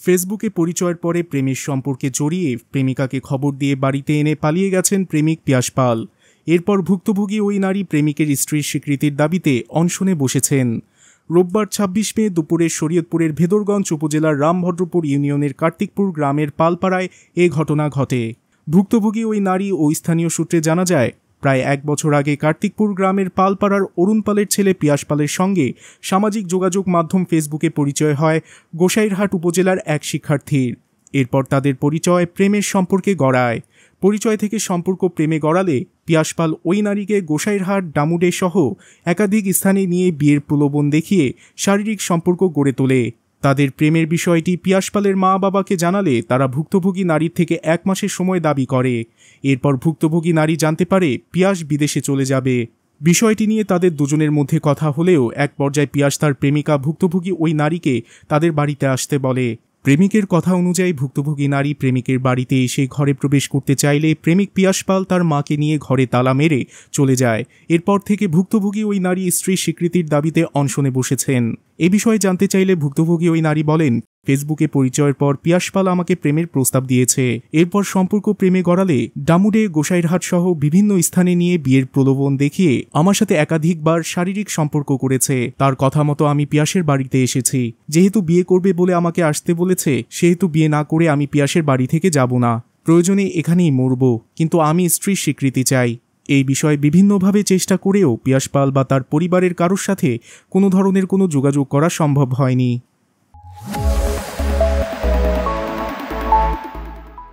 ফেসবুকে পরিচয়ের পরে প্রেমের সম্পর্কে জড়িয়ে প্রেমিকাকে খবর দিয়ে বাড়িতে এনে পালিয়ে গেছেন প্রেমিক পিয়াস পাল। এরপর ভুক্তভোগী ওই নারী প্রেমিকের স্ত্রীর স্বীকৃতির দাবিতে অনশনে বসেছেন। রোববার ২৬ মে দুপুরে শরীয়তপুরের ভেদরগঞ্জ উপজেলার রামভদ্রপুর ইউনিয়নের কার্তিকপুর গ্রামের পালপাড়ায় এ ঘটনা ঘটে। ভুক্তভোগী ওই নারী ও স্থানীয় সূত্রে জানা যায়, প্রায় ১ বছর আগে কার্তিকপুর গ্রামের পালপাড়ার অরুণ পালের ছেলে পিয়াস পালের সঙ্গে সামাজিক যোগাযোগ মাধ্যম ফেসবুকে পরিচয় হয় গোসাইরহাট উপজেলার এক শিক্ষার্থীর। এরপর তাদের পরিচয় প্রেমের সম্পর্কে গড়ায়। পরিচয় থেকে সম্পর্ক প্রেমে গড়ালে পিয়াস পাল ওই নারীকে গোসাইরহাট, ডামুডে সহ একাধিক স্থানে নিয়ে বিয়ের প্রলোভন দেখিয়ে শারীরিক সম্পর্ক গড়ে তোলে। তাদের প্রেমের বিষয়টি পিয়াস পালের মা বাবাকে জানালে তারা ভুক্তভোগী নারীর থেকে ১ মাসের সময় দাবি করে। এরপর ভুক্তভোগী নারী জানতে পারে পিয়াস বিদেশে চলে যাবে। বিষয়টি নিয়ে তাদের দুজনের মধ্যে কথা হলেও এক পর্যায়ে পিয়াস তার প্রেমিকা ভুক্তভোগী ওই নারীকে তাদের বাড়িতে আসতে বলে। প্রেমিকের কথা অনুযায়ী ভুক্তভোগী নারী প্রেমিকের বাড়িতে এসে ঘরে প্রবেশ করতে চাইলে প্রেমিক পিয়াস পাল তার মাকে নিয়ে ঘরে তালা মেরে চলে যায়। এরপর থেকে ভুক্তভোগী ওই নারী স্ত্রীর স্বীকৃতির দাবিতে অনশনে বসেছেন। এ বিষয়ে জানতে চাইলে ভুক্তভোগী ওই নারী বলেন, ফেসবুকে পরিচয়ের পর পিয়াস পাল আমাকে প্রেমের প্রস্তাব দিয়েছে। এরপর সম্পর্ক প্রেমে গড়ালে ডামুডে, গোসাইরহাট সহ বিভিন্ন স্থানে নিয়ে বিয়ের প্রলোভন দেখিয়ে আমার সাথে একাধিকবার শারীরিক সম্পর্ক করেছে। তার কথা মতো আমি পিয়াসের বাড়িতে এসেছি। যেহেতু বিয়ে করবে বলে আমাকে আসতে বলেছে, সেহেতু বিয়ে না করে আমি পিয়াসের বাড়ি থেকে যাব না। প্রয়োজনে এখানেই মরব, কিন্তু আমি স্ত্রীর স্বীকৃতি চাই। এই বিষয়ে বিভিন্নভাবে চেষ্টা করেও পিয়াস পাল বা তার পরিবারের কারোর সাথে কোনো ধরনের কোনো যোগাযোগ করা সম্ভব হয়নি।